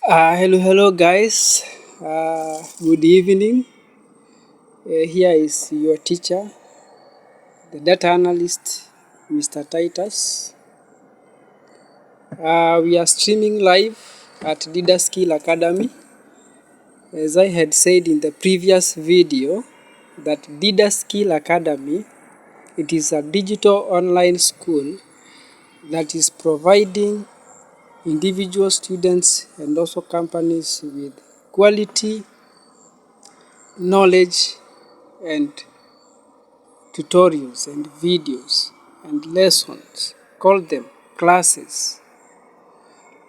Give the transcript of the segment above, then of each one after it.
Hello guys. Good evening. Here is your teacher, the data analyst, Mr. Titus. We are streaming live at Dida Skill Academy. As I had said in the previous video, that Dida Skill Academy, it is a digital online school that is providing individual students and also companies with quality knowledge and tutorials and videos and lessons, call them classes,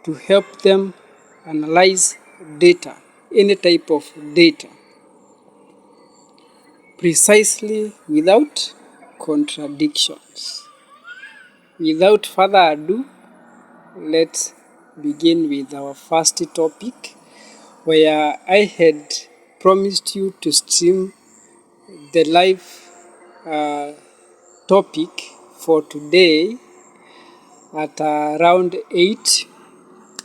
to help them analyze data, any type of data, precisely without contradictions. Without further ado, let's begin with our first topic, where I had promised you to stream the live topic for today at around 8,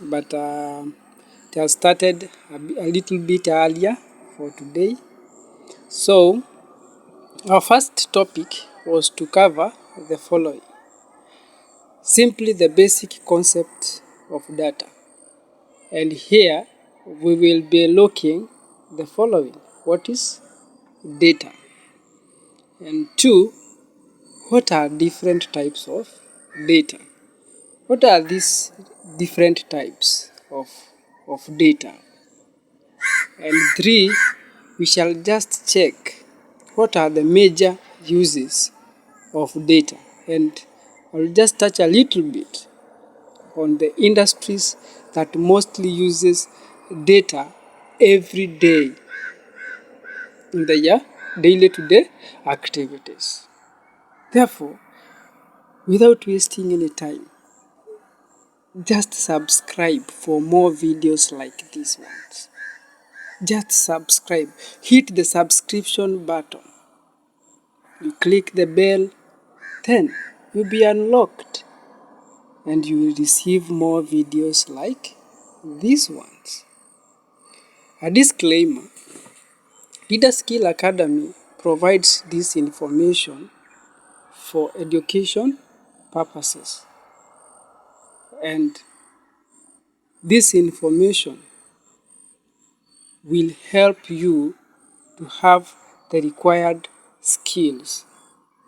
but it has started a little bit earlier for today. So our first topic was to cover the following: simply the basic concept of data. And here we will be looking the following: what is data? And two, what are different types of data? What are these different types of data? And three, we shall just check what are the major uses of data. And I'll just touch a little bit on the industries that mostly uses data every day in their daily to day activities. Therefore, without wasting any time, just subscribe for more videos like these ones. Just subscribe. Hit the subscription button. You click the bell, then you'll be unlocked and you will receive more videos like these ones. A disclaimer: Leader Skill Academy provides this information for education purposes, and this information will help you to have the required skills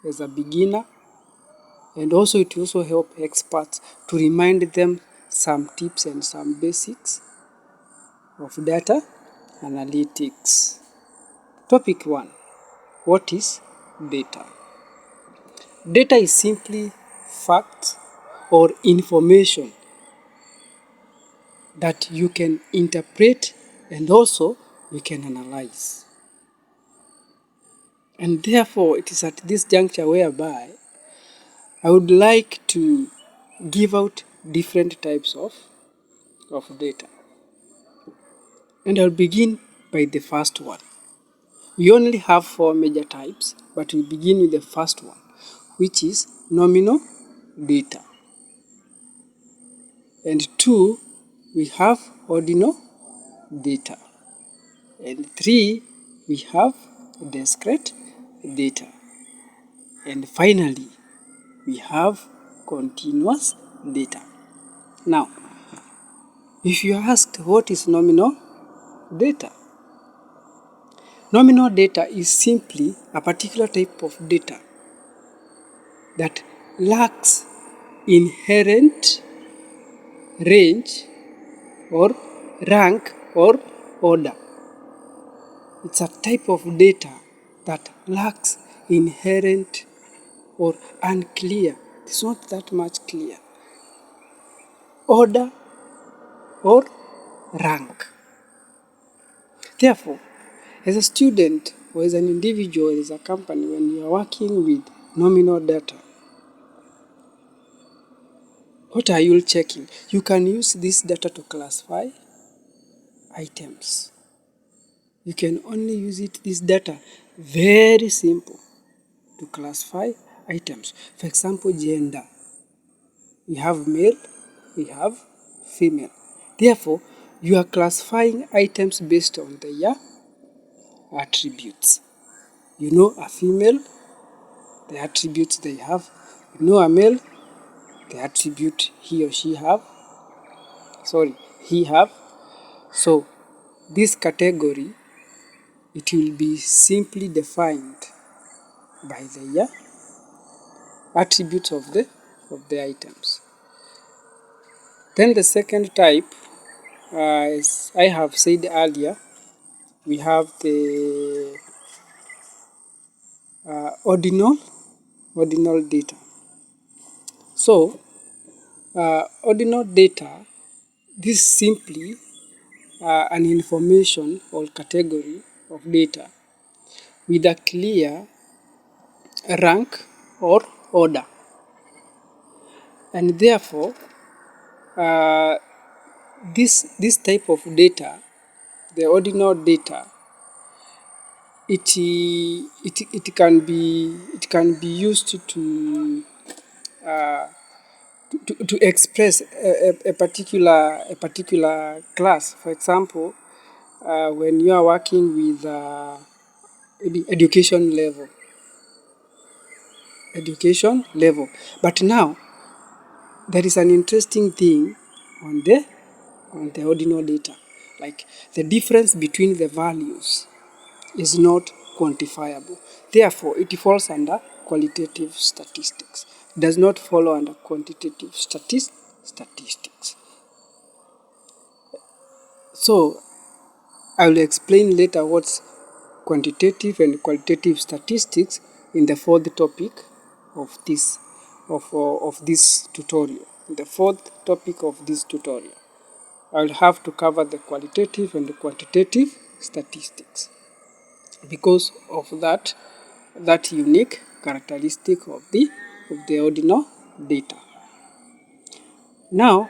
as a beginner, and also it will also help experts to remind them some tips and some basics of data analytics. Topic 1. What is data? Data is simply facts or information that you can interpret and also you can analyze. And therefore, it is at this juncture whereby I would like to give out different types of data. And I'll begin by the first one. We only have 4 major types, but we begin with the first one, which is nominal data. And 2, we have ordinal data. And 3, we have discrete data. And finally, we have continuous data. Now, if you are asked what is nominal data? Nominal data is simply a particular type of data that lacks inherent range or rank or order. It's a type of data that lacks inherent or unclear, it's not that much clear, order or rank. Therefore, as a student or as an individual, as a company, when you are working with nominal data, what are you checking? You can use this data to classify items. You can only use this data, very simple, to classify items. For example, gender. We have male, we have female. Therefore, You are classifying items based on their attributes. You know a female, the attributes they have. You know a male, the attribute he or she have. He have. So this category, it will be simply defined by the attributes of the items. Then the second type, as I have said earlier, we have the ordinal data. So ordinal data, this is simply an information or category of data with a clear rank or order, and therefore this type of data, the ordinal data, it can be used to express a particular class. For example, when you are working with education level. But now there is an interesting thing on the ordinal data, like the difference between the values is not quantifiable. Therefore, it falls under qualitative statistics. It does not follow under quantitative statistics. So, I will explain later what's quantitative and qualitative statistics in the fourth topic of this tutorial. The fourth topic of this tutorial, I will have to cover the qualitative and the quantitative statistics because of that unique characteristic of the ordinal data. Now,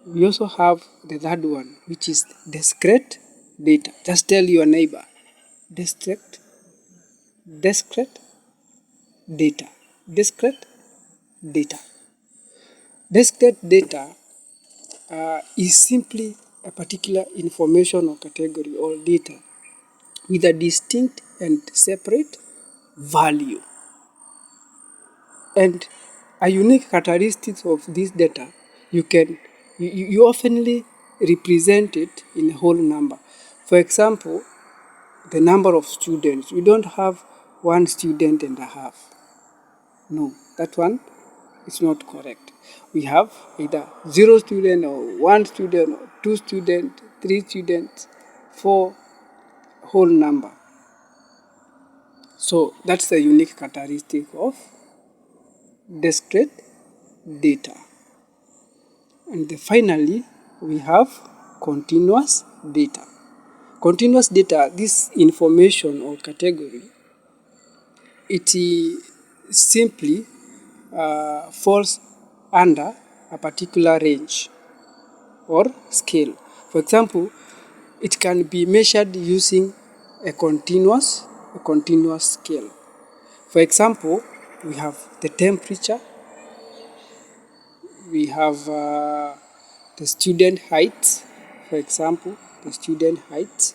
we also have the third one, which is discrete data. Just tell your neighbor, discrete data. Discrete data. Discrete data is simply a particular information or category or data with a distinct and separate value. And a unique characteristic of this data, you oftenly represent it in a whole number. For example, the number of students. We don't have 1 student and a half. No, that one is not correct. We have either 0 student or 1 student or 2 students, 3 students, 4 whole number. So that's the unique characteristic of discrete data. And finally, we have continuous data. Continuous data, this information or category, it simply falls under a particular range or scale. For example, it can be measured using a continuous scale. For example, we have the temperature, we have the student height. For example, the student height.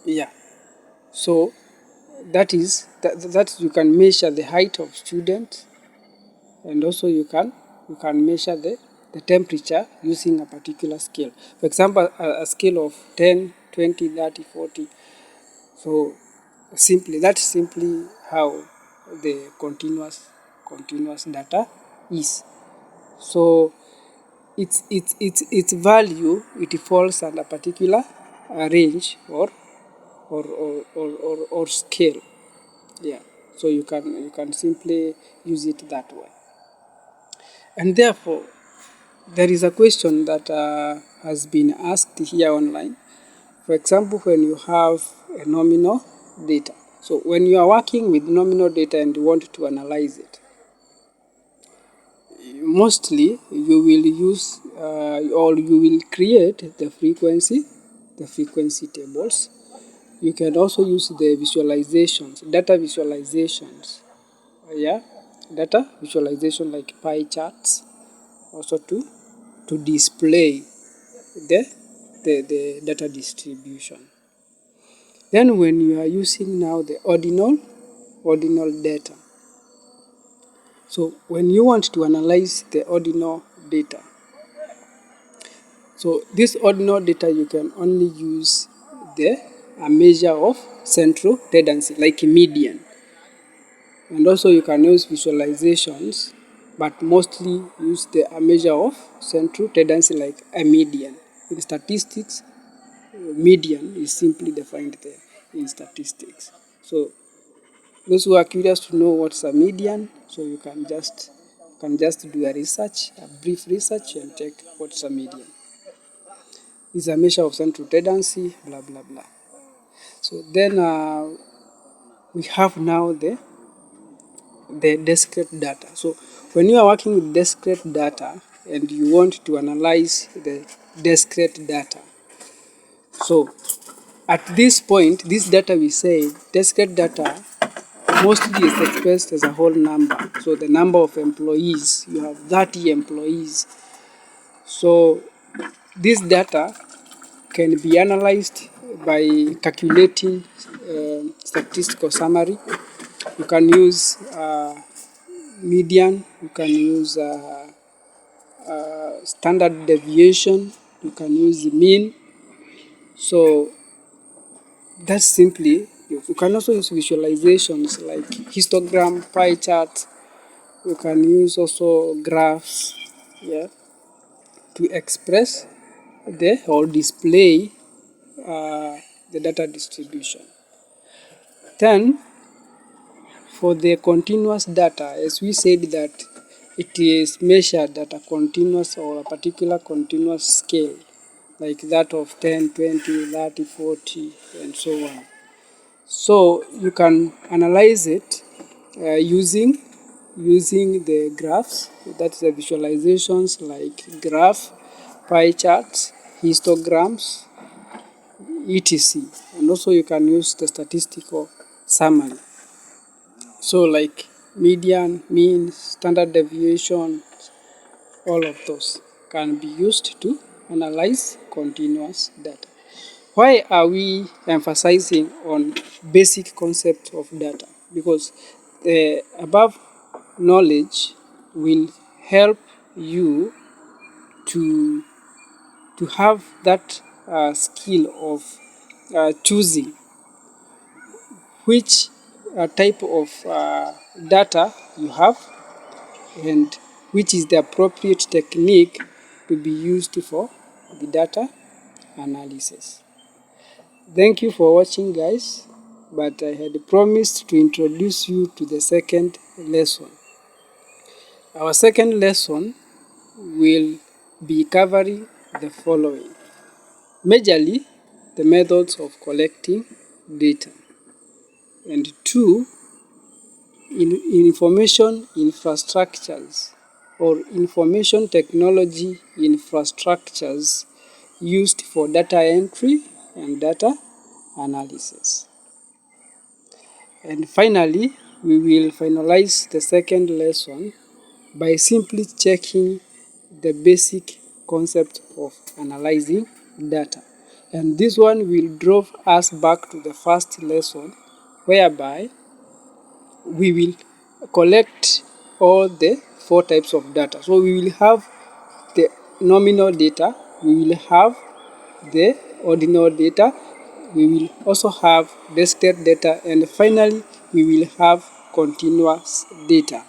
Yeah. So that is that you can measure the height of students, and also you can measure the temperature using a particular scale. For example, a scale of 10, 20, 30, 40. So that's simply how the continuous data is. So its value, it falls under a particular range or scale. Yeah. So you can simply use it that way. And therefore, there is a question that has been asked here online. For example, when you have a nominal data. So when you are working with nominal data and you want to analyze it, mostly you will use or you will create the frequency tables. You can also use the visualizations, data visualizations. Data visualization like pie charts, also to display the data distribution. Then when you are using now the ordinal data, so when you want to analyze the ordinal data, so this ordinal data you can only use a measure of central tendency like a median. And also you can use visualizations, but mostly use a measure of central tendency like a median. In statistics, median is simply defined there in statistics. So those who are curious to know what's a median, so you can just do a brief research and check what's a median. It's a measure of central tendency, blah blah blah. So then we have now the discrete data. So when you are working with discrete data and you want to analyze the discrete data, so at this point, this data we say discrete data mostly is expressed as a whole number. So the number of employees, you have 30 employees. So this data can be analyzed by calculating statistical summary. You can use median, you can use standard deviation, you can use mean. So that's simply, you can also use visualizations like histogram, pie chart. You can use also graphs, yeah, to express or display the data distribution. Then for the continuous data, as we said that it is measured at a continuous or a particular continuous scale, like that of 10, 20, 30, 40, and so on. So you can analyze it using the graphs, that's the visualizations like graph, pie charts, histograms, etc. And also you can use the statistical summary. So like median, mean, standard deviation, all of those can be used to analyze continuous data. Why are we emphasizing on basic concept of data? Because the above knowledge will help you to have that skill of choosing which type of data you have and which is the appropriate technique to be used for the data analysis. Thank you for watching, guys, but I had promised to introduce you to the second lesson. Our second lesson will be covering the following. Majorly, the methods of collecting data. And two, information infrastructures or information technology infrastructures used for data entry and data analysis. And finally, we will finalize the second lesson by simply checking the basic concept of analyzing data. And this one will drove us back to the first lesson, whereby we will collect all the four types of data. So we will have the nominal data, we will have the ordinal data, we will also have discrete data, and finally we will have continuous data.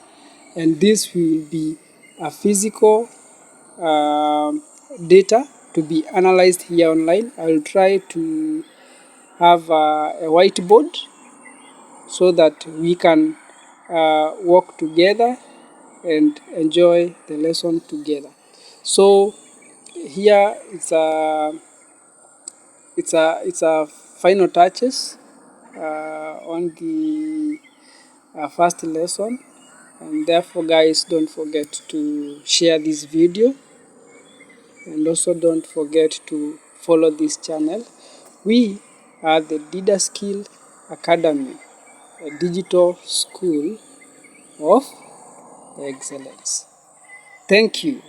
And this will be a physical data to be analyzed here online. I will try to have a whiteboard so that we can work together and enjoy the lesson together. So here it's a final touches on the first lesson, and therefore, guys, don't forget to share this video, and also don't forget to follow this channel. We are the Dida Skill Academy, a digital school of excellence. Thank you.